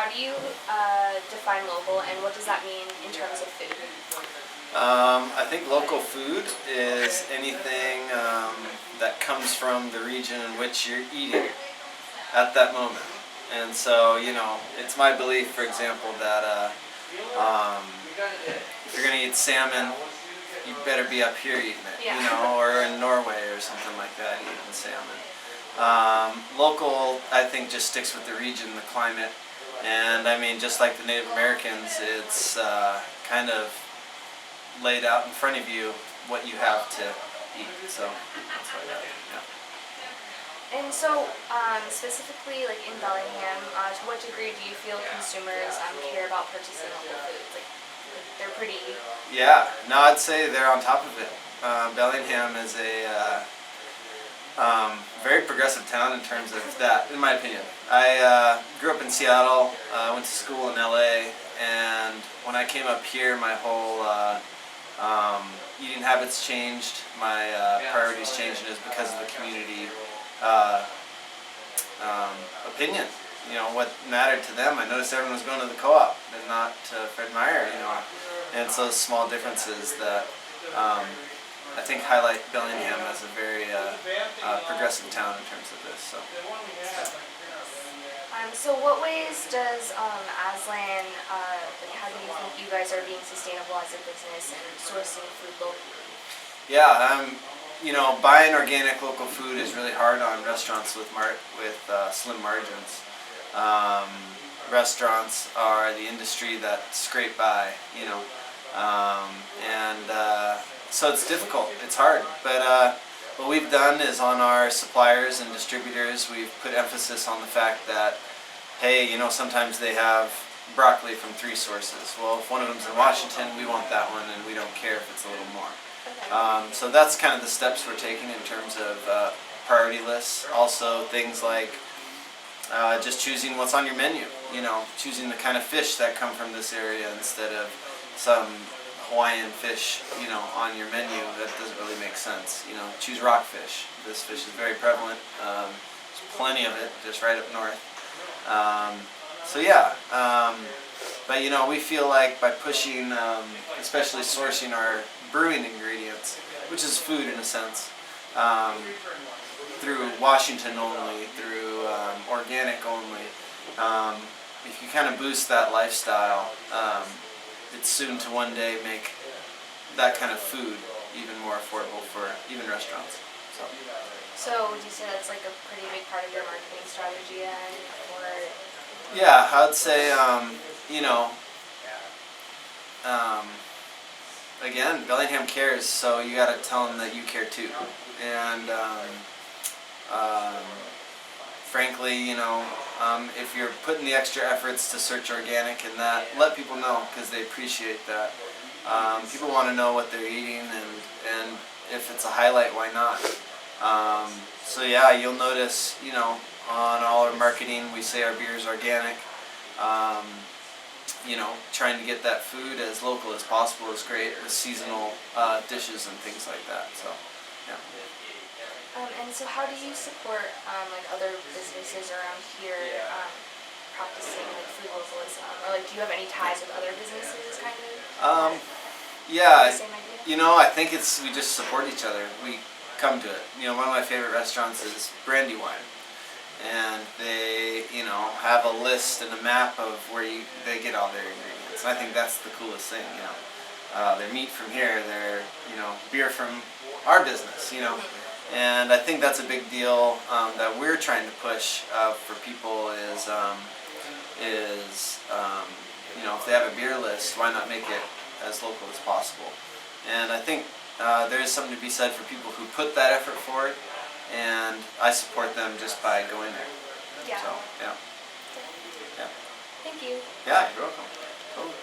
how do you define local, and what does that mean in terms of food? I think local food is anything that comes from the region in which you're eating at that moment. And so, it's my belief, for example, that if you're going to eat salmon, you better be up here eating it, Yeah. or in Norway or something like that, eating salmon. Local, I think, just sticks with the region, the climate, and I mean, just like the Native Americans, it's kind of laid out in front of you what you have to eat. So that's why that. Yeah. And so, specifically, like in Bellingham, to what degree do you feel consumers care about purchasing local foods? Like, they're pretty. Yeah. No, I'd say they're on top of it. Bellingham is a very progressive town in terms of that, in my opinion. I grew up in Seattle, went to school in LA, and when I came up here, my whole eating habits changed, my priorities changed, and it was because of the community opinion. What mattered to them. I noticed everyone was going to the co-op and not to Fred Meyer, and it's those small differences that I think highlight Bellingham as a very progressive town in terms of this. So what ways does Aslan, how do you think you guys are being sustainable as a business and sourcing food locally? Yeah, buying organic local food is really hard on restaurants with slim margins. Restaurants are the industry that scrape by, so it's difficult. It's hard, but what we've done is on our suppliers and distributors, we've put emphasis on the fact that, hey, sometimes they have broccoli from 3 sources. Well, if one of them's in Washington, we want that one, and we don't care if it's a little more. Okay. So that's kind of the steps we're taking in terms of priority lists. Also, things like just choosing what's on your menu. Choosing the kind of fish that come from this area instead of some Hawaiian fish, on your menu. That doesn't really make sense. Choose rockfish. This fish is very prevalent. There's plenty of it just right up north. But we feel like by pushing, especially sourcing our brewing ingredients, which is food in a sense, through Washington only, through organic only, if you kind of boost that lifestyle, it's soon to one day make that kind of food even more affordable for even restaurants. So would you say that's like a pretty big part of your marketing strategy then, or? Yeah, I would say, again, Bellingham cares, so you got to tell them that you care too. And frankly, if you're putting the extra efforts to search organic and that, let people know because they appreciate that. People want to know what they're eating, and if it's a highlight, why not? You'll notice, on all our marketing, we say our beer is organic. Trying to get that food as local as possible is great with seasonal dishes and things like that. So, yeah. And so how do you support other businesses around here practicing food localism? Or do you have any ties with other businesses kind of? Yeah, Same idea? I think we just support each other. We come to it. One of my favorite restaurants is Brandywine. And they, have a list and a map of where they get all their ingredients. And I think that's the coolest thing, Their meat from here, their, beer from our business, And I think that's a big deal that we're trying to push for people is if they have a beer list, why not make it as local as possible? And I think there is something to be said for people who put that effort forward, and I support them just by going there. Yeah. So, yeah. Thank you. Yeah, you're welcome. Totally.